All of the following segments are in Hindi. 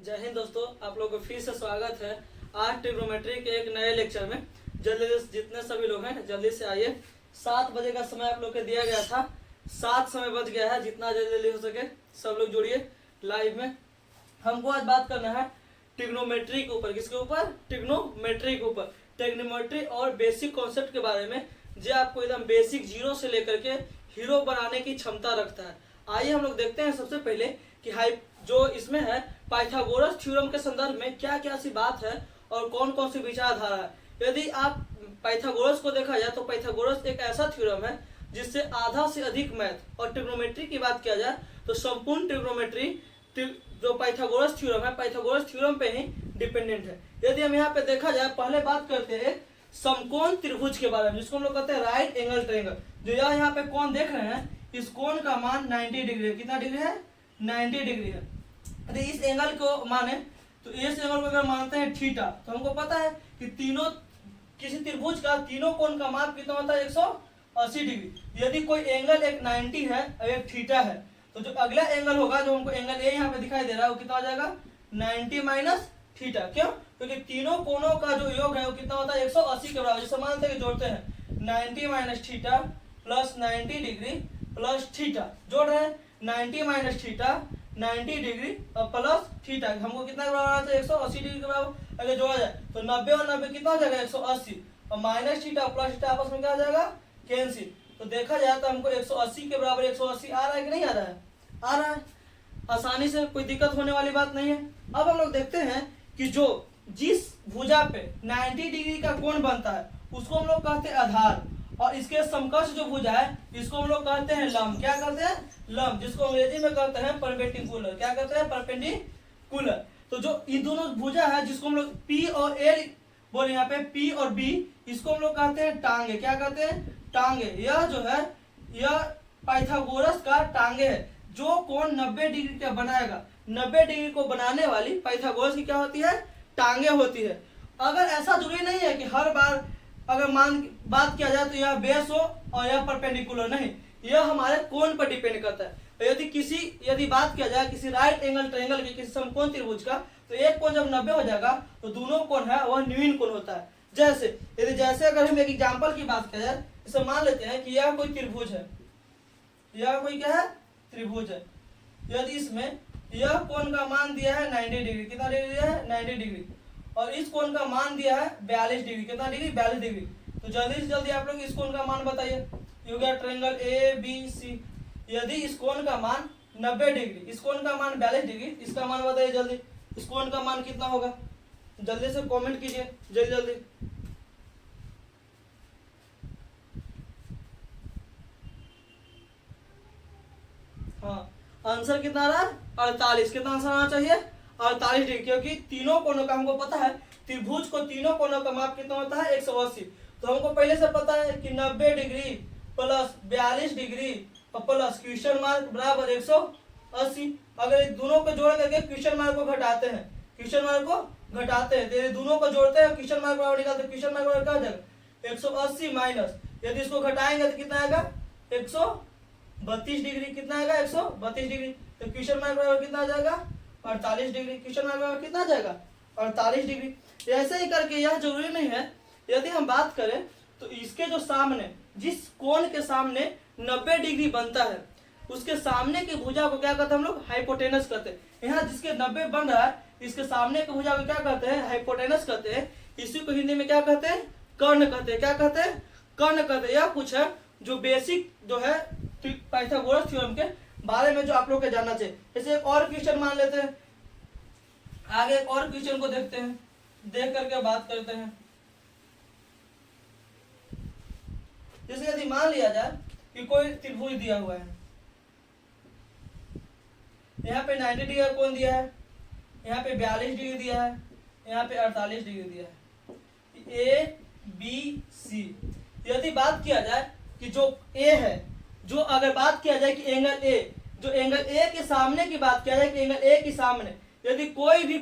जय हिंद दोस्तों, आप लोगों को फिर से स्वागत है आज ट्रिग्नोमेट्री के एक नए लेक्चर में। जल्दी से जितने सभी लोग हैं जल्दी से आइए। 7 बजे का समय आप लोग को दिया गया था, 7 समय बज गया है। जितना जल्दी हो सके सब लोग जुड़िए लाइव में। हमको आज बात करना है ट्रिग्नोमेट्री के ऊपर। किसके ऊपर? ट्रिग्नोमेट्री के ऊपर। ट्रिग्नोमेट्री और बेसिक कॉन्सेप्ट के बारे में, जो आपको एकदम बेसिक जीरो से लेकर के हीरो बनाने की क्षमता रखता है। आइए हम लोग देखते हैं सबसे पहले कि जो इसमें है पाइथागोरस थ्योरम के संदर्भ में क्या क्या सी बात है और कौन कौन सी विचारधारा है। यदि आप पाइथागोरस को देखा जाए तो पाइथागोरस एक ऐसा थ्योरम है जिससे आधा से अधिक मैथ, और ट्रिग्नोमेट्री की बात किया जाए तो संपूर्ण ट्रिग्नोमेट्री जो पाइथागोरस थ्योरम है, पाइथागोरस थ्योरम पे ही डिपेंडेंट है। यदि हम यहाँ पे देखा जाए, पहले बात करते हैं समकोण त्रिभुज के बारे में, जिसको हम लोग कहते हैं राइट एंगल ट्रायंगल। जो यहाँ पे कोण देख रहे हैं, इस कोण का मान 90 डिग्री है। कितना डिग्री है? 90 डिग्री है। यदि इस एंगल को माने तो इस एंगल को अगर मानते हैं थीटा, तो हमको पता है कि किसी त्रिभुज का तीनों कोण का माप कितना होता है? 180 डिग्री। यदि कोई एंगल एक 90 है और एक थीटा है, तो जो अगला एंगल होगा, जो हमको एंगल ए यहाँ पे दिखाई दे रहा है, वो कितना हो जाएगा? 90 माइनस थीटा। क्यों? क्योंकि तीनों कोणों का जो योग है वो कितना होता है? 180 के बराबर। जैसे मानते हैं कि जोड़ते हैं 90 minus theta plus 90 degree plus theta. जोड़ रहे हैं 90 माइनस थीटा 90 डिग्री और प्लस थीटा। हमको कितना के बराबर आना चाहिए? 180 डिग्री के बराबर। अगर जोड़ा जाए तो 90 और 90 कितना हो जाएगा? 180। और माइनस थीटा प्लस थीटा आपस में क्या आ जाएगा? कैंसिल। तो देखा जाए तो हमको 180 के बराबर 180 आ रहा है कि नहीं आ रहा है? आ रहा है आसानी से, कोई दिक्कत होने वाली बात नहीं है। अब हम लोग देखते हैं कि जिस भुजा पे 90 डिग्री का कोण बनता है उसको हम लोग कहते हैं आधार, और इसके समकक्ष जो भुजा है इसको हम लोग कहते हैं लंब। क्या कहते हैं? लंब, जिसको अंग्रेजी में कहते हैं परपेंडिकुलर। क्या कहते हैं? परपेंडिकुलर। तो जो ये दोनों भुजा है, जिसको हम लोग P और A बोले, यहाँ पे P और B, इसको हम लोग कहते हैं टांगे। क्या कहते हैं? टांगे। यह जो है यह पाइथागोरस का टांगे है। जो कोण 90 डिग्री का बनाएगा, 90 डिग्री को बनाने वाली पाइथागोरस की क्या होती है? टांगे होती है। अगर ऐसा जरूरी नहीं है कि हर बार अगर बात किया जाए तो यह बेस हो और यह परपेंडिकुलर, नहीं, यह हमारे कोण पर डिपेंड करता है। यदि बात किया जाए किसी राइट एंगल ट्रायंगल की, किसी समकोण त्रिभुज का, तो एक कोण जब 90 हो जाएगा तो दोनों कोण है वह न्यून कोण होता है। जैसे अगर हम एक एग्जांपल की बात किया जाए, इसे मान लेते हैं कि यह कोई त्रिभुज है, यह कोई क्या है? त्रिभुज है। यदि इसमें यह कोण का मान दिया है 90 डिग्री। कितना डिग्री दिया है? 90 डिग्री। और इस कोण का मान दिया है 42 डिग्री। कितना डिग्री? 42 डिग्री। तो जल्दी से जल्दी आप लोग इस कोण का मान बताइए। यू गया ट्रायंगल ABC। यदि इस कोण का मान 90 डिग्री, इस कोण का मान 42 डिग्री, इसका मान बताइए जल्दी। इस कोण का मान कितना होगा? जल्दी से कमेंट कीजिए, जल्दी जल्दी। हाँ, आंसर कितना आ रहा है? 48। कितना आंसर आना चाहिए? 48 डिग्री। क्योंकि तीनों कोणों का हमको पता है, त्रिभुज को तीनों कोणों का माप कितना होता है? 180। तो हमको पहले से पता है कि 90 डिग्री प्लस 42 डिग्री और प्लस क्वेश्चन मार्क बराबर 180। अगर दोनों को जोड़ करके क्वेश्चन मार्क को घटाते हैं, तो ये दोनों को जोड़ते हैं, क्वेश्चन मार्क बराबर निकालते हैं। क्वेश्चन मार्क बराबर क्या हो जाएगा? 180 माइनस, यदि इसको घटाएंगे तो कितना आएगा? 132 डिग्री। कितना आएगा? 132 डिग्री। तो क्वेश्चन मार्क बराबर कितना आ जाएगा? 48 डिग्री। क्वेश्चन मार्क बराबर कितना आ जाएगा? 48 डिग्री। ऐसे ही करके यह जरूरी नहीं है। यदि हम बात करें तो इसके जो सामने, जिस कोण के सामने 90 डिग्री बनता है, उसके सामने की भुजा को क्या कहते हैं हम लोग? हाइपोटेनस कहते हैं। यहाँ जिसके 90 बन रहा है, इसके सामने की भुजा को क्या कहते हैं? हाइपोटेनस कहते हैं। इसी को हिंदी में क्या कहते हैं? कर्ण कहते हैं। क्या कहते हैं? कर्ण कहते हैं। यह कुछ है जो बेसिक जो है पाइथागोरस थ्योरम के बारे में जो आप लोग को जानना चाहिए। जैसे एक और क्वेश्चन मान लेते हैं, आगे एक और क्वेश्चन को देखते हैं, देख करके बात करते हैं। जैसे यदि मान लिया जाए कि कोई त्रिभुज दिया हुआ है, यहाँ पे 90 डिग्री का कोण दिया है, यहाँ पे 42 डिग्री दिया है, यहाँ पे 48 डिग्री दिया है, ABC। यदि बात किया जाए कि जो A है, जो अगर बात किया जाए कि एंगल A, जो एंगल A के सामने की बात किया जाए कि एंगल A के सामने यदि कोई भी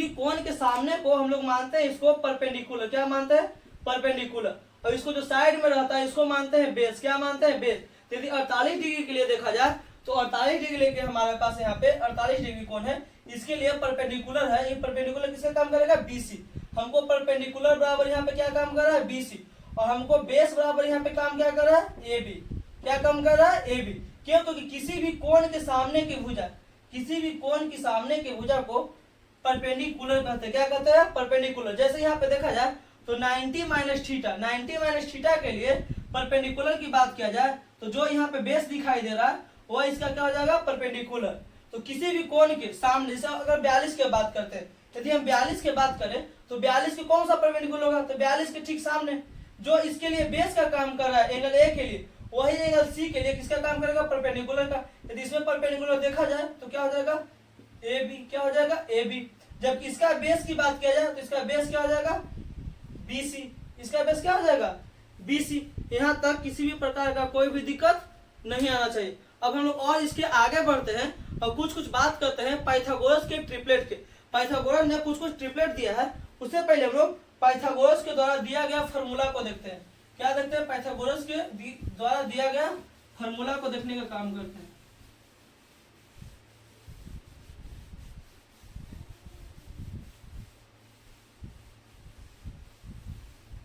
कोण के सामने को हम लोग मानते हैं इसको परपेंडिकुलर। क्या मानते हैं? परपेंडिकुलर। और इसको जो साइड में रहता है इसको मानते हैं बेस। क्या मानते हैं? बेस। यदि 48 डिग्री के लिए देखा जाए तो 48 डिग्री लेके हमारे पास यहाँ पे 48 डिग्री कोण है, इसके लिए परपेंडिकुलर है, ये परपेंडिकुलर किसका काम करेगा, BC। हमको परपेंडिकुलर बराबर यहाँ पे क्या काम कर रहा है, BC, और हमको बेस बराबर यहाँ पे काम क्या कर रहा है, AB। क्या काम कर रहा है, AB। क्यों, क्योंकि किसी भी कोण के सामने की भुजा, किसी भी कोण की सामने की भुजा को परपेंडिकुलर कहते हैं। क्या कहते हैं, परपेंडिकुलर। जैसे यहाँ पे देखा जाए तो 90 माइनस थीटा, 90 माइनस थीटा के लिए परपेंडिकुलर की बात किया जाए तो जो यहाँ पे बेस दिखाई दे रहा है वो इसका क्या हो जाएगा, परपेंडिकुलर। तो किसी भी कोण के सामने, जैसे अगर 42 की बात करते हैं, यदि हम 42 की बात करें तो 42 के कौन सा परपेंडिकुलर होगा, तो 42 के ठीक सामने जो इसके लिए बेस का काम कर रहा है एंगल ए के लिए, वही एंगल सी के लिए किसका काम करेगा, परपेंडिकुलर का। यदि इसमें परपेंडिकुलर देखा जाए तो क्या हो जाएगा, ए बी। क्या हो जाएगा, ए बी। जब इसका बेस की बात किया जाए तो इसका बेस क्या हो जाएगा, BC। इसका बेस क्या हो जाएगा, BC। यहाँ तक किसी भी प्रकार का कोई भी दिक्कत नहीं आना चाहिए। अब हम लोग और इसके आगे बढ़ते हैं और कुछ कुछ बात करते हैं पाइथागोरस के ट्रिपलेट के। पाइथागोरस ने कुछ कुछ ट्रिपलेट दिया है, उससे पहले हम लोग पाइथागोरस के द्वारा दिया गया फार्मूला को देखते हैं। क्या देखते हैं, पाइथागोरस के द्वारा दिया गया फार्मूला को देखने का काम करते हैं।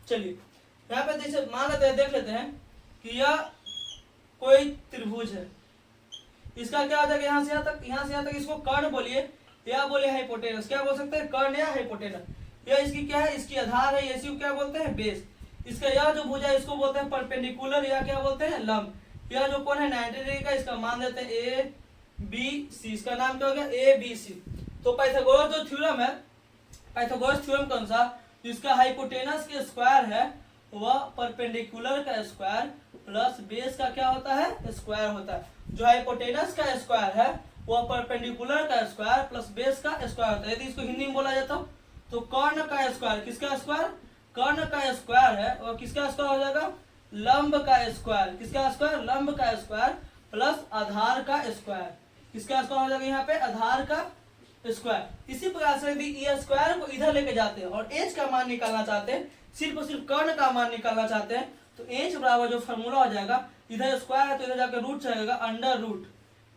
चलिए यहाँ पे मान लेते हैं, देख लेते हैं कि यह कोई त्रिभुज है। इसका क्या हो जाएगा, यहाँ से यहाँ तक, यहाँ से यहाँ तक इसको कर्ण बोलिए या बोले हाइपोटेनस। क्या बोल सकते हैं, कर्ण या हाइपोटेनस। यह इसकी क्या है, इसकी आधार है, इसी को क्या बोलते हैं, बेस। इसका यह जो भुजा है इसको बोलते हैं परपेंडिकुलर या क्या बोलते हैं, लंब। यह जो कोण है 90 डिग्री का, इसका मान देते हैं ABC। इसका नाम क्या हो गया, ABC। तो पाइथागोरस जो थ्योरम है, पाइथागोरस थ्योरम के अनुसार जिसका हाइपोटेनस के स्क्वायर है वह परपेंडिकुलर का स्क्वायर प्लस बेस का क्या होता है, स्क्वायर होता है। जो हाइपोटेनस का स्क्वायर है वह परपेंडिकुलर का स्क्वायर प्लस बेस का स्क्वायर होता है। यदि इसको हिंदी में बोला जाता तो कर्ण का स्क्वायर, किसका स्क्वायर, कर्ण का स्क्वायर है, और किसका स्क्वायर हो जाएगा, लंब का स्क्वायर। किसका स्क्वायर, लंब का स्क्वायर प्लस आधार का स्क्वायर। किसका स्क्वायर हो जाएगा यहाँ पे, आधार का स्क्वायर। इसी प्रकार से यदि ये स्क्वायर को इधर लेके जाते हैं और एच का मान निकालना चाहते हैं, सिर्फ और सिर्फ कर्ण का मान निकालना चाहते हैं, तो एच बराबर जो फॉर्मूला हो जाएगा, इधर स्क्वायर है तो इधर जाकर रूट चलेगा, अंडर रूट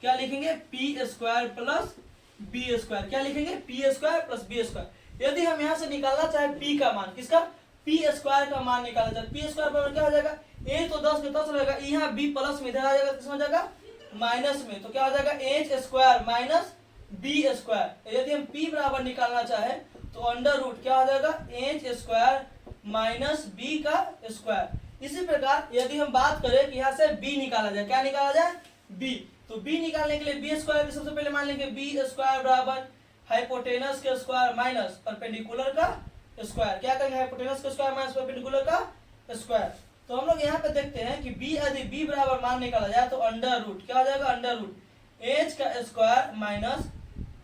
क्या लिखेंगे, P square plus B square. क्या लिखेंगे, P square plus B square. यदि हम यहाँ से निकालना चाहे पी का मान, किसका, पी स्क्वायर का मान निकालना चाहे, पी स्क्वायर बराबर क्या हो जाएगा, ए तो 10 में 10 रहेगा, यहाँ बी प्लस में इधर आ जाएगा, किसमें हो जाएगा, माइनस में। तो क्या हो जाएगा, H square minus B square. यदि हम p बराबर निकालना चाहे तो अंडर रूट क्या हो जाएगा, एच स्क्वायर माइनस बी का स्क्वायर। इसी प्रकार यदि हम बात करें कि यहाँ से b निकाला जाए, क्या निकाला जाए, b, तो b निकालने के लिए बी स्क्वायर सबसे पहले मान लेंगे बी स्क्वायर बराबर हाइपोटेनस के स्क्वायर माइनस परपेंडिकुलर का स्क्वायर। क्या करेंगे, हाइपोटेनस का स्क्वायर माइनस परपेंडिकुलर का स्क्वायर। तो हम लोग यहाँ पे देखते हैं कि b यदि b बराबर मान निकाला जाए तो अंडर रूट क्या हो जाएगा, अंडर रूट एच का स्क्वायर माइनस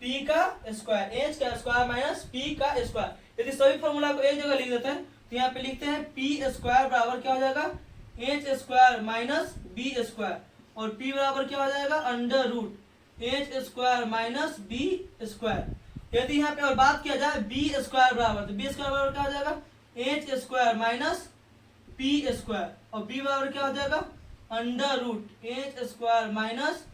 पी का स्क्वायर, एच का स्क्वायर माइनस पी का स्क्वायर। यदि सभी फॉर्मूला को एक जगह लिख देते हैं तो यहाँ पे लिखते हैं पी स्क्वायर बराबर क्या हो जाएगा, H square minus B square, और पी बराबर क्या हो जाएगा, under root H square minus B square. यदि यहाँ पे और बात किया जाए बी स्क्वायर बराबर, तो बी स्क्वायर बराबर क्या हो जाएगा, H square minus P square, और बी बराबर क्या हो जाएगा, under root H square minus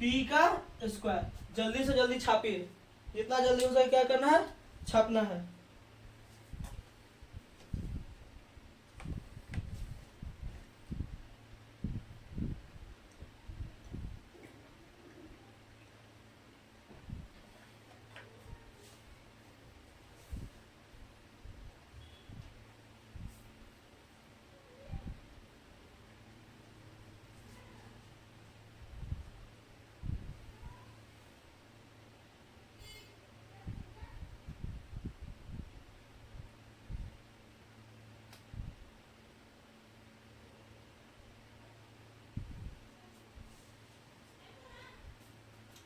P का स्क्वायर। जल्दी से जल्दी छापिए, जितना जल्दी हो सके क्या करना है, छापना है।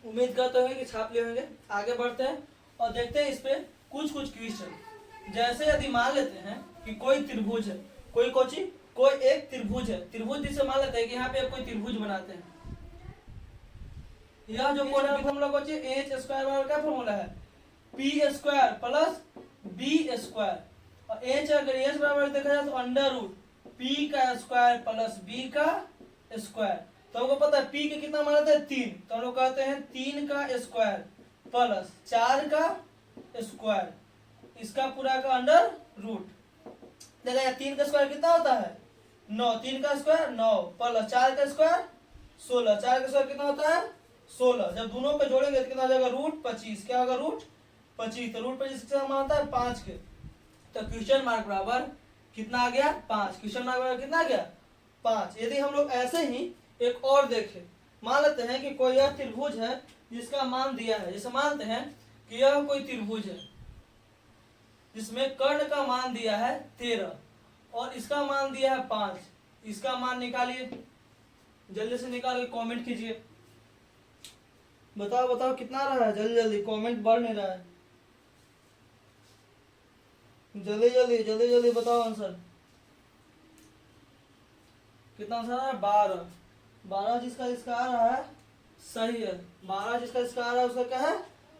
उम्मीद करते हैं कि छाप लिए होंगे। आगे बढ़ते हैं और देखते हैं इस पे कुछ कुछ क्वेश्चन। जैसे यदि मान लेते हैं कि कोई त्रिभुज है, कोई एक त्रिभुज है, त्रिभुज जिसे मान लेते हैं कि यहाँ पे कोई त्रिभुज बनाते हैं। यह जो कोण है फॉर्मूला कोची, एच स्क्वायर बराबर क्या फॉर्मूला है, P square plus B square, और एच अगर एच बराबर देखा जाए तो अंडर रूट पी का स्क्वायर प्लस बी का स्क्वायर। तो हमको पता है p के कितना मान लेते हैं, 3, तो हम लोग कहते हैं 3 का स्क्वायर प्लस 4 का स्क्वायर, इसका पूरा का अंडर रूट। देखा 3 का स्क्वायर कितना होता है 9, 3 का स्क्वायर 9 प्लस 4 का स्क्वायर 16, 4 का स्क्वायर कितना होता है 16। जब दोनों पे जोड़ेंगे तो कितना हो जाएगा रूट 25। क्या होगा रूट 25, तो रूट 25 किसका मान होता है 5 के। तो क्वेश्चन मार्क बराबर कितना आ गया 5। क्वेश्चन मार्क बराबर कितना आ गया 5। यदि हम लोग ऐसे ही एक और देखें, मान लेते हैं कि कोई यह त्रिभुज है जिसका मान दिया है, जैसे मानते हैं कि यह कोई त्रिभुज है जिसमें कर्ण का मान दिया है 13 और इसका मान दिया है 5। इसका मान निकालिए, जल्दी से निकाल के कमेंट कीजिए। बताओ बताओ कितना रहा है, जल्दी जल्दी, कमेंट बढ़ नहीं रहा है, जल्दी जल्दी जल्दी जल्दी बताओ आंसर। कितना आंसर आ रहा है 12। 12 जिसका इसका आ रहा है सही है, 12 जिसका इसका आ रहा है उसका क्या है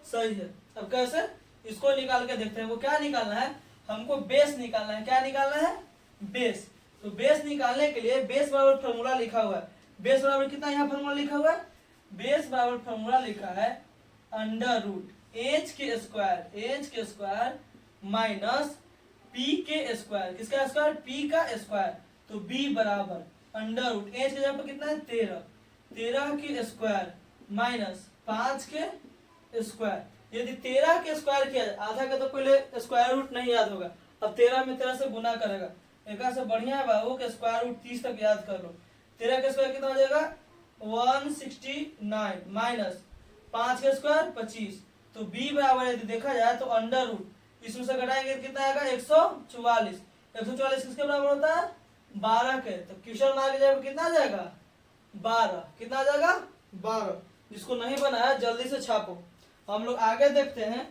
सही है। अब कैसे इसको निकाल के देखते हैं। वो क्या निकालना है हमको बेस निकालना है। क्या निकालना है बेस। तो बेस निकालने के लिए बेस बराबर फॉर्मूला लिखा हुआ है। बेस बराबर कितना यहाँ फॉर्मूला लिखा हुआ है, बेस बराबर फॉर्मूला लिखा है अंडर रूट एच के स्क्वायर माइनस पी के स्क्वायर। किसका स्क्वायर पी का स्क्वायर। तो बी बराबर अंडर रूट एच के जगह पर कितना है 13, 13 के स्क्वायर माइनस 5 के स्क्वायर। यदि 13 के स्क्वायर किया जाए, आधा का तो पहले स्क्वायर रूट नहीं याद होगा, अब 13 में 13 से गुना करेगा। एक से बढ़िया है बाबू के स्क्वायर रूट 30 तक याद कर लो। 13 का स्क्वायर कितना हो जाएगा 169 माइनस 5 का स्क्वायर 25। तो b बराबर यदि देखा जाए तो अंडर रूट इसमें से घटाएंगे कितना आएगा 144। 144 किसके बराबर होता है 12 के। तो क्वेश्चन मार्क जाएगा कितना आ जाएगा 12। कितना आ जाएगा 12। जिसको नहीं बनाया जल्दी से छापो। हम लोग आगे देखते हैं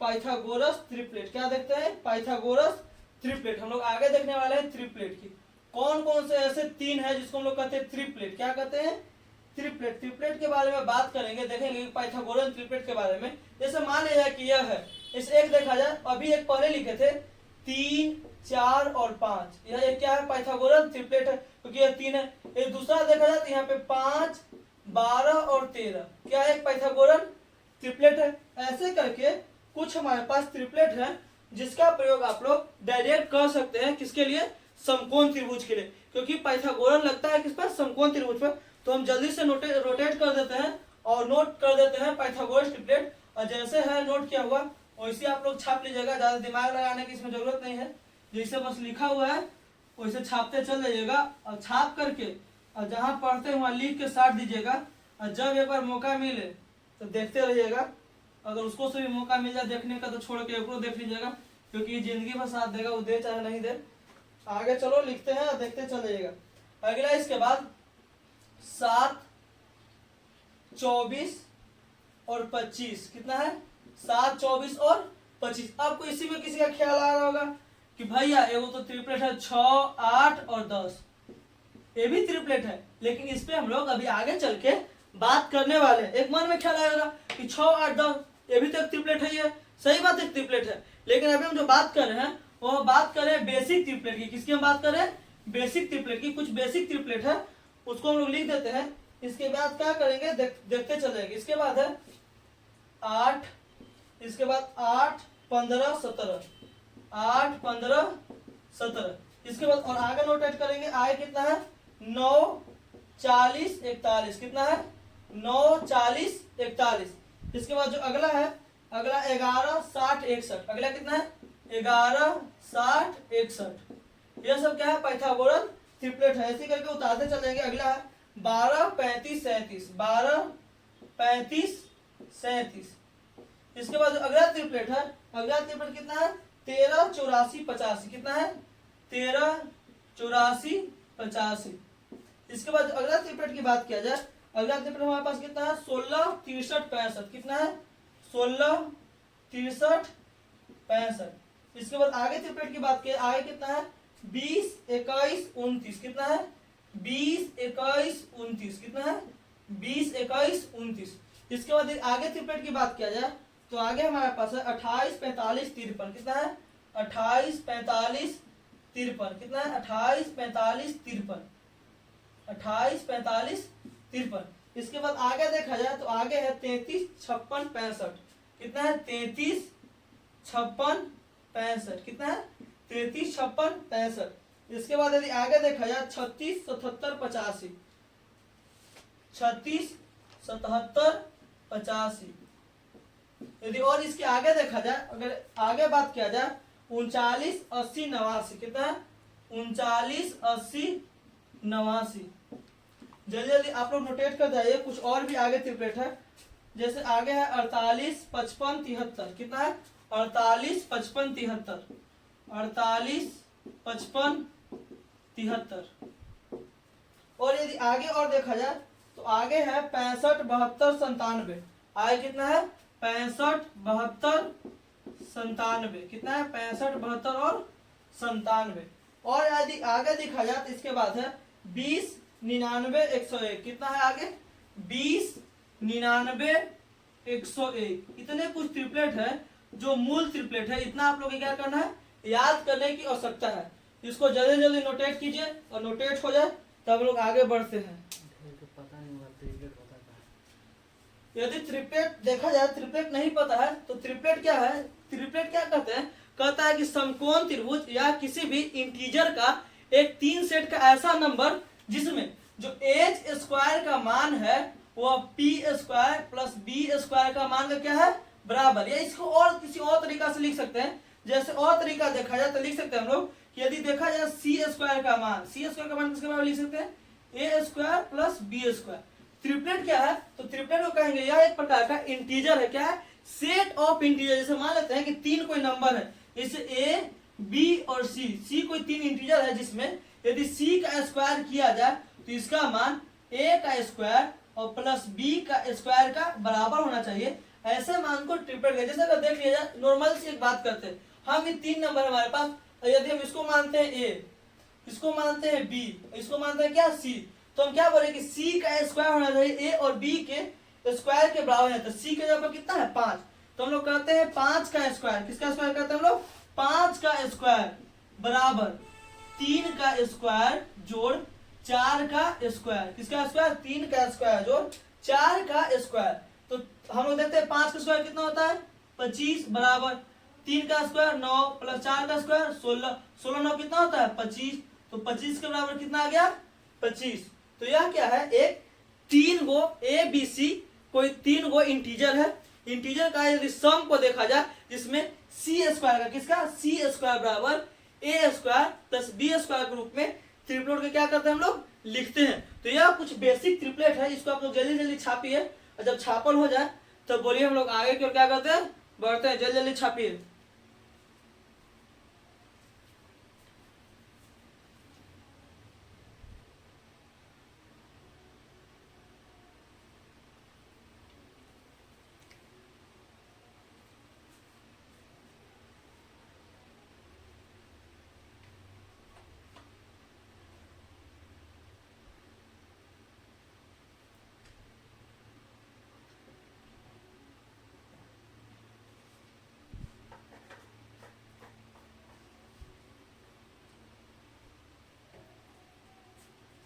पाइथागोरस ट्रिपलेट। क्या देखते हैं पाइथागोरस ट्रिपलेट। हम लोग आगे देखने वाले हैं ट्रिपलेट की। कौन कौन से ऐसे 3 है जिसको हम लोग कहते हैं ट्रिपलेट। क्या कहते हैं ट्रिपलेट। ट्रिपलेट के बारे में बात करेंगे, देखेंगे पाइथागोरस ट्रिपलेट के बारे में। जैसे मान लिया कि यह है, इस एक देखा जाए, अभी एक पहले लिखे थे 3 4 और 5, यह एक क्या है पाइथागोरस ट्रिपलेट है क्योंकि यह 3 है। एक दूसरा देखा जाए तो यहाँ पे 5 12 और 13 क्या एक पाइथागोरस ट्रिपलेट है। ऐसे करके कुछ हमारे पास ट्रिपलेट है जिसका प्रयोग आप लोग डायरेक्ट कर सकते हैं। किसके लिए समकोण त्रिभुज के लिए, क्योंकि पाइथागोरस लगता है किस पर समकोण त्रिभुज पर। तो हम जल्दी से रोटेट कर देते हैं और नोट कर देते हैं पाइथागोरस ट्रिपलेट। और जैसे है नोट किया हुआ वैसे आप लोग छाप लीजिएगा, ज्यादा दिमाग लगाने की इसमें जरूरत नहीं है। जैसे बस लिखा हुआ है वैसे छापते चल जाइएगा और छाप करके और जहां पढ़ते हैं वहां लिख के साट दीजिएगा। और जब एक बार मौका मिले तो देखते रहिएगा। अगर उसको से भी मौका मिल जाए देखने का तो छोड़ के एकरो देख लीजिएगा, क्योंकि जिंदगी भर साथ देगा, वो दे चाहे नहीं दे। आगे चलो लिखते हैं और देखते चल जाइएगा। अगला इसके बाद 7 24 और 25 कितना है 7 24 और 25। आपको इसी में किसी का ख्याल आ रहा होगा कि भैया एगो तो ट्रिपलेट है 6 8 और 10, ये भी ट्रिपलेट है, लेकिन इस पे हम लोग अभी आगे चल के बात करने वाले हैं। एक मन में ख्याल आएगा कि 6 8 10 ये भी तो एक ट्रिपलेट है, ये सही बात एक ट्रिपलेट है। लेकिन अभी हम जो बात कर रहे हैं वो बात करें बेसिक ट्रिपलेट की। किसकी हम बात करें बेसिक ट्रिपलेट की। कुछ बेसिक ट्रिपलेट है उसको हम लोग लिख देते हैं। इसके बाद क्या करेंगे देखते चल जाएंगे। इसके बाद है 8, इसके बाद 8 15 17, 8 15 17। इसके बाद और आगे नोटेट करेंगे आगे कितना है 9 40 41। कितना है 9 40 41। इसके बाद जो अगला है अगला 11 60 61। अगला कितना है 11 60 61। यह सब क्या है पाइथागोरस ट्रिपलेट है। ऐसे करके उतारते चल जाएंगे। अगला है 12 35 37, 12 35 37। इसके बाद जो अगला ट्रिपलेट है अगला ट्रिपलेट कितना है 13 84 85। कितना है 13 84 85। इसके बाद अगला ट्रिपलेट की बात किया जाए अगला ट्रिपलेट हमारे पास कितना है 16 63 65। कितना है 16 63 65। इसके बाद आगे ट्रिपलेट की बात किया आगे कितना है 20 21 29। कितना है 20 21 29। कितना है 20 21 29। इसके बाद आगे ट्रिपलेट की बात किया जाए तो आगे हमारे पास है 28 45 53। कितना है 28 45 53। कितना है 28 45 53, 28 45 53। इसके बाद आगे देखा जाए तो आगे है 33 56 65। कितना है 33 56 65, कितना है 33 56 65। इसके बाद यदि आगे देखा जाए 36 77 85, 36 77 85। यदि और इसके आगे देखा जाए, अगर आगे बात किया जाए 39 80 89, कितना है 39 80 89। जल्दी जल्दी आप लोग नोटेट कर जाइए, कुछ और भी आगे ट्रिपलेट है। जैसे आगे है 48 55 73, कितना है 48 55 73, 48 55 73। और यदि आगे और देखा जाए तो आगे है 65 72 97, आगे कितना है 65 72 97, कितना है 65 72 और 97। और यदि आगे देखा जाए तो इसके बाद है 20 99 101, कितना है आगे 20 99 101। इतने कुछ ट्रिपलेट है जो मूल ट्रिपलेट है। इतना आप लोग को क्या करना है, याद करने की आवश्यकता है। इसको जल्दी जल्दी नोटेट कीजिए और नोटेट हो जाए तब लोग आगे बढ़ते हैं। पता नहीं हुआ ट्रिपलेट होता है। यदि ट्रिपलेट देखा जाए, ट्रिपलेट नहीं पता है तो ट्रिपलेट क्या है, ट्रिपलेट क्या कहते हैं, कहता है कि समकोण त्रिभुज या किसी भी इंटीजर का एक 3 सेट का ऐसा नंबर जिसमें जो एच स्क्वायर का मान है वो P square plus B square का मान का क्या है बराबर। या इसको और किसी और तरीका से लिख सकते हैं। जैसे और तरीका देखा जाए तो लिख सकते हैं हम लोग कि यदि देखा जाए सी स्क्वायर का मान, सी स्क्वायर का मान किसके बराबर लिख सकते हैं, A square plus B square. Triplet क्या है, तो ट्रिपलेट को कहेंगे यह एक प्रकार का इंटीजर है, क्या है सेट ऑफ इंटीजर। जैसे मान लेते हैं कि 3 कोई नंबर है, जैसे ए बी और सी कोई 3 इंटीजर है जिसमें यदि सी का स्क्वायर किया जाए तो इसका मान ए का स्क्वायर और प्लस बी का स्क्वायर का बराबर होना चाहिए। ऐसे मान को ट्रिपलेट कहते हैं। जैसे अगर देख लिया जाए, नॉर्मल से एक बात करते हैं, हम ये 3 नंबर हमारे पास, यदि हम इसको मानते हैं ए, इसको मानते हैं बी, इसको मानते हैं क्या सी, तो हम क्या बोले कि सी का स्क्वायर होना चाहिए ए और बी के स्क्वायर के बराबर है। तो सी के जगह पर कितना है 5, तो हम लोग कहते हैं 5 का स्क्वायर, किसका स्क्वायर कहते हैं हम लोग 5 का स्क्वायर बराबर 3 का स्क्वायर जोड़ 4 का स्क्वायर, किसका स्क्वायर 3 का स्क्वायर जोड़ 4 का स्क्वायर। तो हम लोग देखते हैं 5 का स्क्वायर कितना होता है 25 बराबर 3 का स्क्वायर 9 प्लस 4 का स्क्वायर 16, 16 9 कितना होता है 25, तो 25 के बराबर कितना आ गया 25। तो यह क्या है, एक 3 गो ए बी सी कोई 3 गो इंटीजर है। इंटीजर का यदि सम को देखा जाए जिसमें सी स्क्वायर का, किसका सी स्क्वायर बराबर ए स्क्वायर प्लस बी स्क्वायर के रूप में ट्रिपलेट के क्या करते हैं हम लोग लिखते हैं। तो यह कुछ बेसिक ट्रिपलेट है, इसको आप लोग जल्दी जल्दी छापिए और जब छापल हो जाए तो बोलिए हम लोग आगे की ओर क्या करते हैं बढ़ते हैं। जल्दी जल्दी छापिए।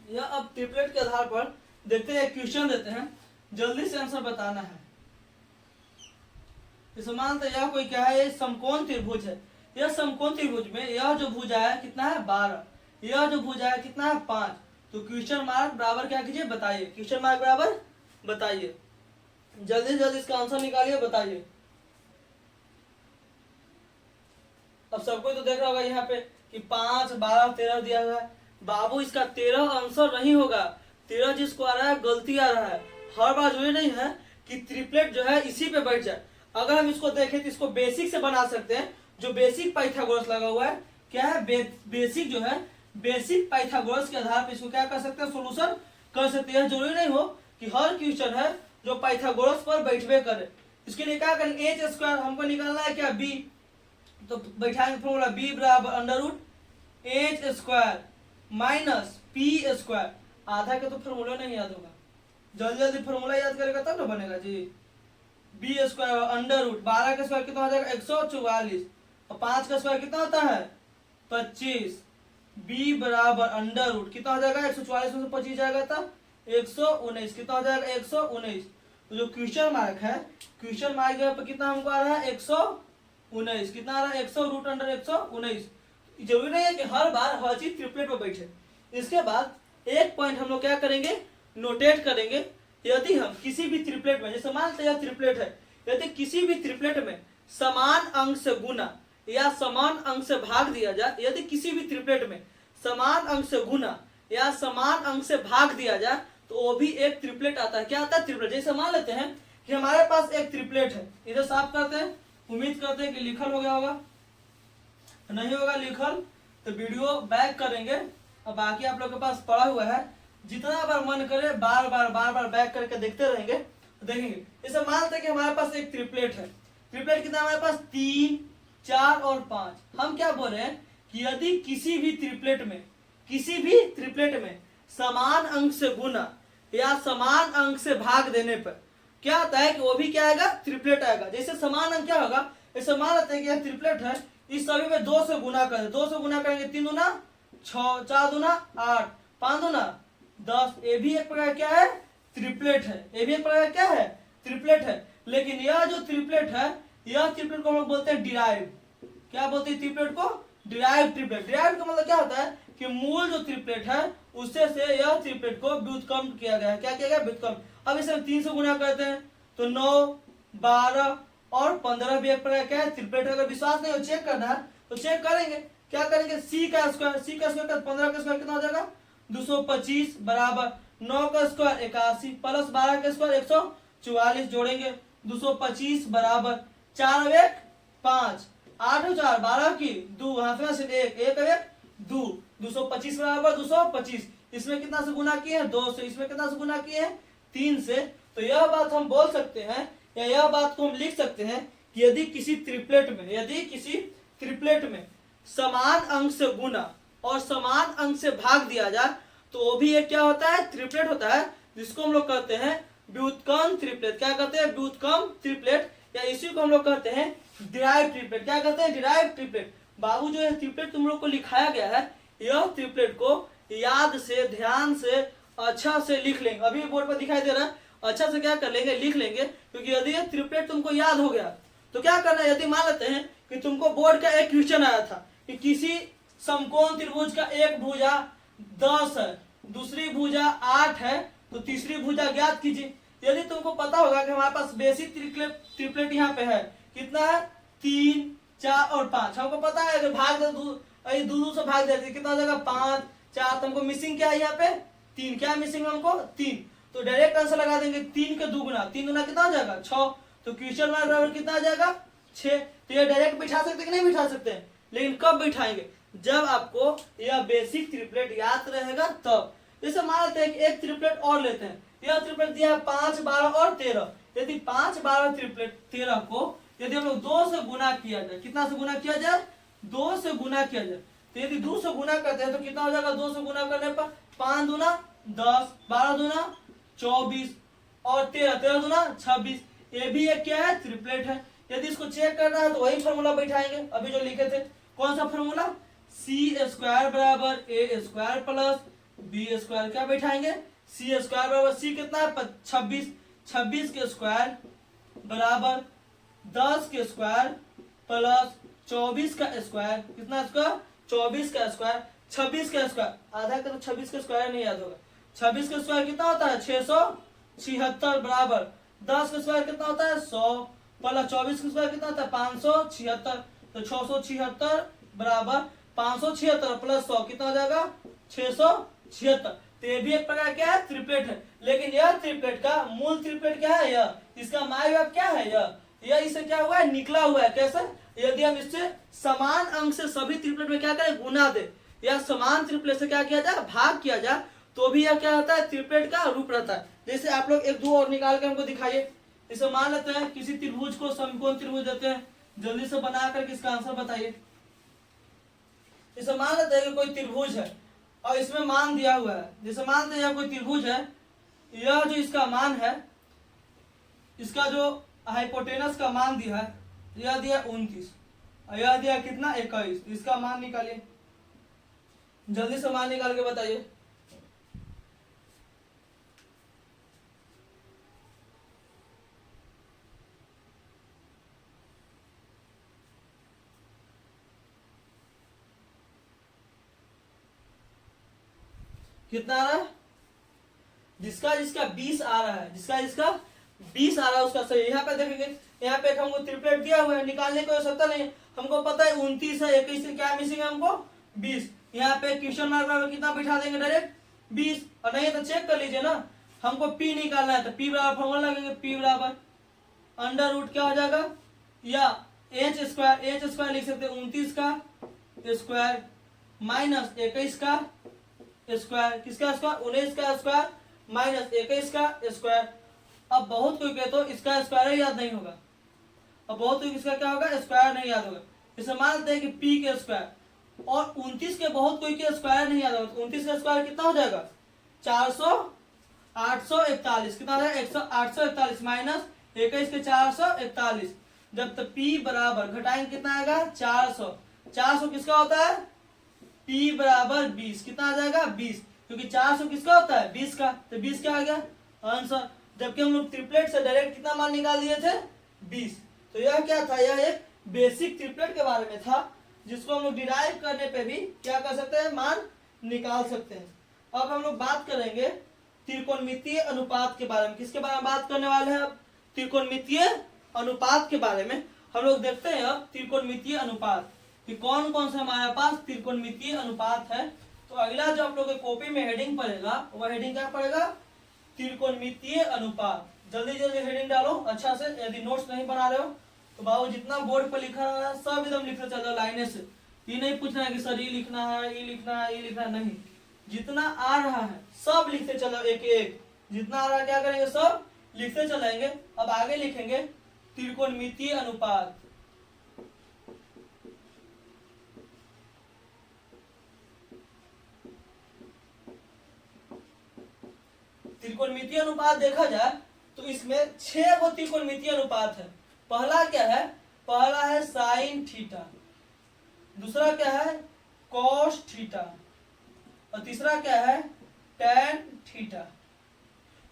या अब ट्रिपलेट के आधार पर देखते हैं, क्वेश्चन देते हैं, जल्दी से आंसर बताना है। जैसे मानते हैं यह कोई क्या है, ये समकोण त्रिभुज है। यह समकोण त्रिभुज में यह जो भुजा है कितना है 12, यह जो भुजा है कितना है 5। तो क्वेश्चन मार्क बराबर क्या कीजिए बताइए, क्वेश्चन मार्क बराबर बताइए। जल्दी जल्दी इसका आंसर निकालिए, बताइए। अब सबको तो देख रहा होगा यहाँ पे कि 5 12 13 दिया हुआ है। बाबू इसका 13 आंसर नहीं होगा, 13 जिसको आ रहा है गलती आ रहा है। हर बार जरूरी नहीं है कि ट्रिपलेट जो है इसी पे बैठ जाए। अगर हम इसको देखें तो इसको बेसिक से बना सकते हैं। जो बेसिक पाइथागोरस लगा हुआ है, क्या है बेसिक जो है, बेसिक पाइथागोरस के आधार पर इसको क्या कर सकते हैं, सोल्यूशन कर सकते हैं। जरूरी नहीं हो कि हर क्वेश्चन है जो पाइथागोरस पर बैठबे करे। इसके लिए क्या करें, एच स्क्वायर हमको निकालना है क्या बी, तो बैठाएंगे फॉर्मूला बी बराबर under root H square minus P square. आधा का तो फॉर्मूला नहीं याद होगा, जल्दी जल्दी फॉर्मूला याद करेगा तब ना बनेगा जी। बी स्क्वायर अंडर रूट 12 का स्क्वायर कितना हो जाएगा 144 और 5 का स्क्वायर कितना होता है 25। बी बराबर अंडर रूट कितना हो जाएगा 144 में से 25 जाएगा था 119, कितना हो जाएगा 119। तो जो क्वेश्चन मार्क है, क्वेश्चन मार्क यहाँ पे कितना हमको आ रहा है 119। कितना आ रहा है 100 रूट अंडर 119। जरूरी नहीं है कि हर बार हर चीज ट्रिपलेट पे बैठे। इसके बाद एक पॉइंट हम लोग क्या करेंगे, नोटेट करेंगे। यदि हम किसी भी ट्रिपलेट में, जैसे मान लेते हैं ट्रिपलेट है, यदि किसी भी ट्रिपलेट में समान अंक से गुना या समान अंक से भाग दिया जाए, यदि किसी भी ट्रिपलेट में समान अंक से गुना या समान अंक से भाग दिया जाए तो वो भी एक ट्रिपलेट आता है। क्या आता है, ट्रिपलेट। जैसे मान लेते हैं कि हमारे पास एक ट्रिपलेट है, इधर साफ करते हैं, उम्मीद करते हैं कि लिखल हो गया होगा, नहीं होगा लिखल तो वीडियो बैक करेंगे और बाकी आप लोग के पास पड़ा हुआ है, जितना बार मन करे बार बार बैक करके देखते रहेंगे तो देखेंगे। जैसे मानते हैं कि हमारे पास एक ट्रिपलेट है, ट्रिपलेट कितना हमारे पास 3, 4 और 5। हम क्या बोल रहे हैं कि यदि किसी भी ट्रिपलेट में समान अंक से गुना या समान अंक से भाग देने पर क्या आता है कि वो भी क्या आएगा, ट्रिपलेट आएगा। जैसे समान अंक क्या होगा, जैसे मान लेते हैं कि यह ट्रिपलेट है, इस सभी में 2 से गुना करें, 2 से गुना करेंगे 3 दूना 6, 4 दूना 8, 5 दूना 10। ये भी एक प्रकार क्या है, ट्रिपलेट है। ये भी एक प्रकार क्या है, ट्रिपलेट है। लेकिन यह जो ट्रिपलेट है, यह ट्रिपलेट को हम लोग बोलते हैं डिराइव। क्या बोलते हैं ट्रिपलेट को, डिराइव ट्रिपलेट। डिराइव का मतलब क्या होता है कि मूल जो ट्रिपलेट है उससे से यह ट्रिपलेट को व्युत्क्रम किया गया है। क्या किया गया, व्युत्क्रम। अब इसे 3 से गुना करते हैं तो 9, 12 और 15 भी एक प्रकार क्या है, ट्रिपलेट। अगर विश्वास नहीं हो चेक करना है तो चेक करेंगे। क्या करेंगे, सी का स्क्वायर 15 का स्क्वायर कितना हो जाएगा 225 बराबर 9 का स्क्वायर 81 प्लस 12 का स्क्वायर 144 जोड़ेंगे 225 बराबर 4 1 5 8 और 4 12 की 2 हाथ से 1 1 1 2 225 बराबर 225। इसमें कितना से गुना किए हैं 2 से, इसमें कितना से गुना किए हैं 3 से। तो यह बात हम बोल सकते हैं या यह बात को हम लिख सकते हैं कि यदि किसी ट्रिपलेट में समान अंक से गुना और समान अंक से भाग दिया जाए तो वो भी एक क्या होता है, ट्रिपलेट होता है, जिसको हम लोग कहते हैं व्युत्क्रम ट्रिपलेट। क्या कहते हैं, व्युत्क्रम ट्रिपलेट, या इसी को हम लोग कहते हैं डिराइव ट्रिपलेट। क्या कहते हैं, डिराइव ट्रिपलेट। बाबू जो है ट्रिपलेट तुम लोग को लिखाया गया है, यह ट्रिपलेट को याद से, ध्यान से, अच्छा से लिख लेंगे। अभी बोर्ड पर दिखाई दे रहा है, अच्छा से क्या कर लेंगे, लिख लेंगे। क्योंकि यदि ये ट्रिपलेट तुमको याद हो गया तो क्या करना है, यदि मान लेते हैं कि तुमको बोर्ड का एक क्वेश्चन आया था कि किसी समकोण त्रिभुज का एक भुजा 10 है, दूसरी भुजा 8 है, तो तीसरी भुजा ज्ञात कीजिए। यदि तुमको पता होगा कि हमारे पास बेसिक ट्रिपलेट यहाँ पे है, कितना है 3, 4 और 5। हमको पता है अगर भाग दे दो से भाग देते कितना हो जाएगा 5, 4। तो हमको मिसिंग क्या है यहाँ पे 3। क्या मिसिंग हमको 3। तो डायरेक्ट आंसर लगा देंगे 3 के दुगुना, 3 गुना कितना हो जाएगा 6। तो क्वेश्चन मार्क बराबर कितना आ जाएगा 6। तो ये डायरेक्ट बिठा सकते कि नहीं बिठा सकते, लेकिन कब बिठाएंगे, जब आपको यह बेसिक ट्रिपलेट याद रहेगा तब। जैसे मान लेते हैं कि एक ट्रिपलेट और लेते हैं, यह ट्रिपलेट दिया है 5, 12 और 13। यदि 5, 12 ट्रिपलेट 13 को यदि हम लोग 2 से गुना किया जाए, कितना से गुना किया जाए 2 से गुना किया जाए, तो यदि 2 से गुना करते हैं तो कितना हो जाएगा 2 से गुना करने पर 5 दूना 10, 12 दूना 24 और 13 दूना 26। ये भी एक क्या है, ट्रिपलेट है। यदि इसको चेक करना है तो वही फॉर्मूला बैठाएंगे अभी जो लिखे थे। कौन सा फॉर्मूला, सी स्क्वायर बराबर ए स्क्वायर प्लस बी स्क्वायर। क्या बैठाएंगे, सी स्क्वायर बराबर सी कितना है 26, 26 के स्क्वायर बराबर 10 के स्क्वायर प्लस 24 का स्क्वायर। कितना स्क्वायर 24 का स्क्वायर, 26 का स्क्वायर आधा का, तो 26 का स्क्वायर नहीं याद होगा। 26 का स्क्वायर कितना होता है 676 बराबर 10 का स्क्वायर कितना होता है 100 प्लस 24 का स्क्वायर कितना होता है 576। तो 676 बराबर 576 प्लस 100 कितना हो जाएगा 676। तो ये भी एक प्रकार क्या है, ट्रिपलेट है। लेकिन यह ट्रिपलेट का मूल ट्रिपलेट क्या है, यह इसका माय बाप क्या है, यह इससे क्या हुआ है, निकला हुआ है। कैसे, यदि हम इससे समान अंक से सभी ट्रिपलेट में क्या करें, गुना दे, या समान ट्रिपलेट से क्या किया जाए, भाग किया जाए, तो भी यह क्या होता है, ट्रिपलेट का रूप रहता है। जैसे आप लोग 1 2 और निकाल के हमको दिखाइए। इसे मान लेते हैं किसी त्रिभुज को समकोण त्रिभुज देते हैं, जल्दी से बना करके इसका आंसर बताइए। इसे मान लेते हैं कि कोई त्रिभुज है और इसमें मान दिया हुआ है। जैसे मानते हैं कोई त्रिभुज है, यह जो इसका मान है, इसका जो हाइपोटेनस का मान दिया है, यह दिया 29 और यह दिया कितना 21। इसका मान निकालिए, जल्दी से मान निकाल के बताइए। कितना आ रहा है, जिसका 20 आ रहा है, जिसका 20 आ रहा है उसका सही। यहाँ पे देखेंगे, यहाँ पे हमको ट्रिपलेट दिया हुआ है, निकालने की आवश्यकता नहीं, हमको पता है 29 है, 21 से क्या मिसिंग है हमको 20। यहाँ पे क्वेश्चन मार्क बराबर कितना बिठा देंगे डायरेक्ट 20, और नहीं तो चेक कर लीजिए ना, हमको पी निकालना है तो पी बराबर फॉर्मूला लगेंगे, पी बराबर अंडर रूट क्या हो जाएगा, या एच स्क्वायर लिख सकते हैं 29 का स्क्वायर माइनस 21 का स्क्वायर, किसका स्क्वायर 19 का स्क्वायर माइनस 21 का स्क्वायर। अब बहुत कोई कहे तो इसका स्क्वायर याद नहीं होगा, अब बहुत कोई इसका क्या होगा स्क्वायर नहीं याद होगा, इसे मान लेते हैं कि पी के स्क्वायर, और 29 के बहुत कोई के स्क्वायर नहीं याद होगा, 29 का स्क्वायर कितना हो जाएगा 841, कितना हो जाएगा 841 माइनस 21 के 441, जब तक पी बराबर घटाएंगे कितना आएगा 400 किसका होता है पी बराबर 20, कितना आ जाएगा 20, क्योंकि 400 किसका होता है 20 का, तो 20 क्या आ गया आंसर। जबकि हम लोग ट्रिपलेट से डायरेक्ट कितना मान निकाल दिए थे 20। तो यह क्या था, यह एक बेसिक ट्रिपलेट के बारे में था, जिसको हम लोग डिराइव करने पे भी क्या कर सकते हैं, मान निकाल सकते हैं। अब हम लोग बात करेंगे त्रिकोणमितीय अनुपात के बारे में। किसके बारे में बात करने वाले हैं अब, त्रिकोणमितीय अनुपात के बारे में। हम लोग देखते हैं अब त्रिकोणमितीय अनुपात कि कौन कौन से हमारे पास त्रिकोणमितीय अनुपात है। तो अगला जो आप लोग के कॉपी में हेडिंग पड़ेगा, वह हेडिंग क्या पड़ेगा, त्रिकोणमितीय अनुपात। जल्दी जल्दी हेडिंग डालो अच्छा से, यदि नोट्स नहीं बना रहे हो तो बाबू जितना बोर्ड पर लिखा है सब एकदम लिखते चलो लाइने से। ये नहीं पूछना है कि सर ये लिखना है, ये लिखना है, ये लिखना है, नहीं, जितना आ रहा है सब लिखते चलो, एक एक जितना आ रहा है क्या करेंगे सब लिखते चलेंगे। अब आगे लिखेंगे त्रिकोणमितीय अनुपात। त्रिकोणमितीय अनुपात देखा जाए तो इसमें 6 गो त्रिकोणमितीय अनुपात है। पहला क्या है, पहला है साइन थीटा, दूसरा क्या है कॉस थीटा, और तीसरा क्या है टैन थीटा।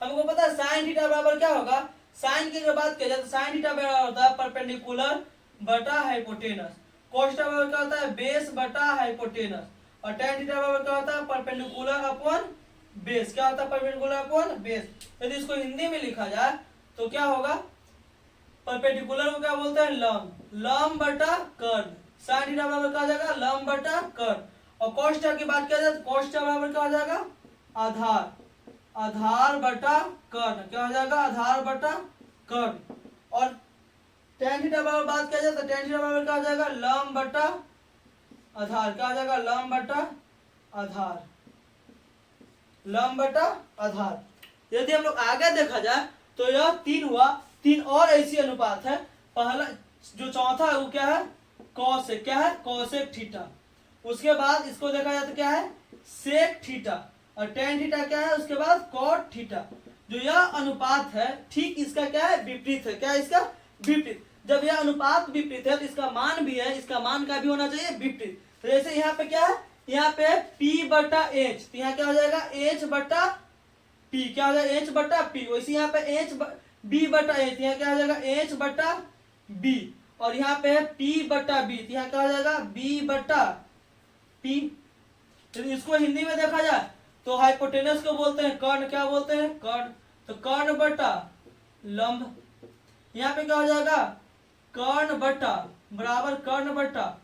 हमको पता है साइन थीटा बराबर क्या होगा, साइन की अगर बात किया जाए तो साइन थीटा बराबर होता है परपेंडिकुलर बटा हाइपोटेनस, कॉस थीटा बराबर क्या होता है बेस बटा हाइपोटेनस, और टैन थीटा बराबर क्या होता है परपेंडिकुलर अपॉन बेस, क्या होता है परपेंडिकुलर अपॉन बेस। यदि इसको हिंदी में लिखा जाए तो क्या होगा, परपेंडिकुलर को क्या बोलते हैं लंब, लंब बटा कर्ण, साइन थीटा बराबर क्या हो जाएगा लंब बटा कर्ण, और कॉस थीटा की बात किया जाए तो कॉस थीटा बराबर क्या हो जाएगा आधार, आधार बटा कर्ण, क्या हो जाएगा आधार बटा कर्ण, और टैन थीटा बराबर बात किया जाए तो टैन थीटा बराबर क्या हो जाएगा लंब बटा आधार, क्या हो जाएगा लंब बटा आधार, लंब बटा आधार। यदि हम लोग आगे देखा जाए तो यह 3 हुआ, 3 और ऐसी अनुपात है। पहला जो चौथा है वो क्या है कॉसेक, क्या है कॉसेक थीटा, उसके बाद इसको देखा जाए तो क्या है सेक थीटा, और टेन थीटा क्या है उसके बाद कॉट थीटा। जो यह अनुपात है ठीक इसका क्या है विपरीत है, क्या है इसका विपरीत। जब यह अनुपात विपरीत है तो इसका मान भी है, इसका मान का भी होना चाहिए विपरीत। तो जैसे यहाँ पे क्या है, यहाँ पे P बटा H, तो यहाँ क्या हो जाएगा H बटा P, क्या हो जाएगा H बटा P। वैसे यहाँ पे B बटा H, यहाँ क्या हो जाएगा H बटा B, और यहाँ पे है P बटा B, तो यहाँ क्या हो जाएगा B बटा P। तो इसको हिंदी में देखा जाए तो हाइपोटेनस को बोलते हैं कर्ण, क्या बोलते हैं कर्ण, तो कर्ण बटा लंब। यहाँ पे क्या हो जाएगा कर्ण बटा बराबर कर्ण बटा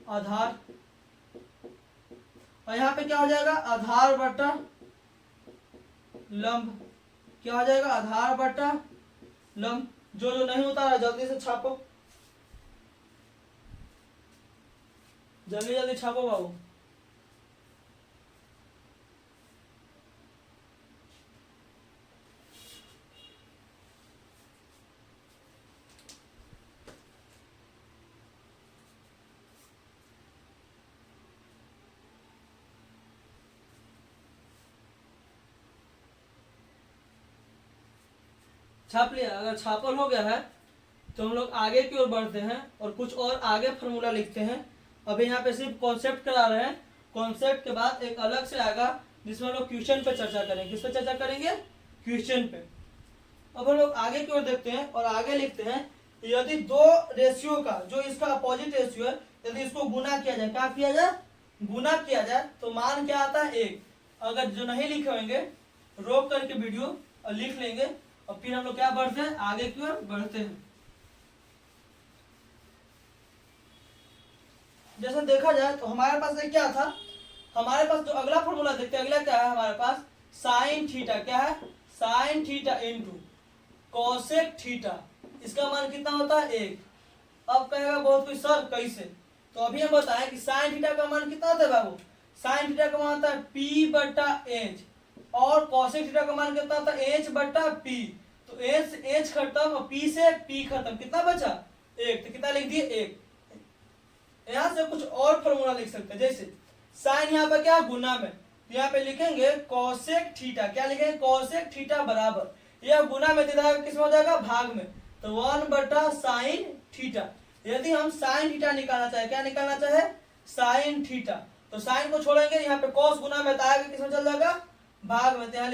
आधार, और यहाँ पे क्या हो जाएगा आधार बटा लंब, क्या हो जाएगा आधार बटा लंब। जो जो नहीं होता है जल्दी से छापो, जल्दी जल्दी छापो बाबू। छाप लिया, अगर छापल हो गया है तो हम लोग आगे की ओर बढ़ते हैं और कुछ और आगे फॉर्मूला लिखते हैं। अभी यहाँ पे सिर्फ कॉन्सेप्ट करा रहे हैं, कॉन्सेप्ट के बाद एक अलग से आएगा जिसमें हम लोग क्वेश्चन पे चर्चा करेंगे। किस पे चर्चा करेंगे क्वेश्चन पे। अब हम लोग आगे की ओर देखते हैं और आगे लिखते हैं यदि दो रेशियो का जो इसका अपोजिट रेशियो है यदि इसको गुना किया जाए, क्या किया जाए गुना किया जाए, तो मान क्या आता है 1। अगर जो नहीं लिखे होंगे रोक करके वीडियो और लिख लेंगे और फिर हम लोग क्या बढ़ते हैं, आगे की ओर बढ़ते हैं। जैसे देखा जाए तो हमारे पास ये क्या था, हमारे पास जो अगला फॉर्मूला देखते हैं, अगला क्या है हमारे पास, साइन थीटा। क्या है, sine theta into cosec theta. इसका मान कितना होता है, 1। अब कहेगा बहुत कोई सर कैसे, तो अभी हम बताएं कि साइन थीटा का मान कितना होता है बाबू, साइन थीटा का मान होता है p/h और कोसेक थीटा का मान कितना होता है, h/p। तो h से h खत्म और p से p खत्म, कितना बचा, 1। तो कितना लिख दिए, 1। यहां से कुछ और फॉर्मूला लिख सकते हैं, जैसे साइन यहाँ पे क्या गुना में, तो यहाँ पे लिखेंगे कोसेक थीटा। क्या लिखेंगे, कोसेक थीटा बराबर, यह गुना में दिया किस में हो जाएगा, भाग में, तो 1/sin थीटा। यदि हम साइन थीटा निकालना चाहे, क्या निकालना चाहे, साइन थीटा, तो साइन को छोड़ेंगे, यहाँ पे कॉस गुना में आएगा किस में चल जाएगा, भाग में। तो यहाँ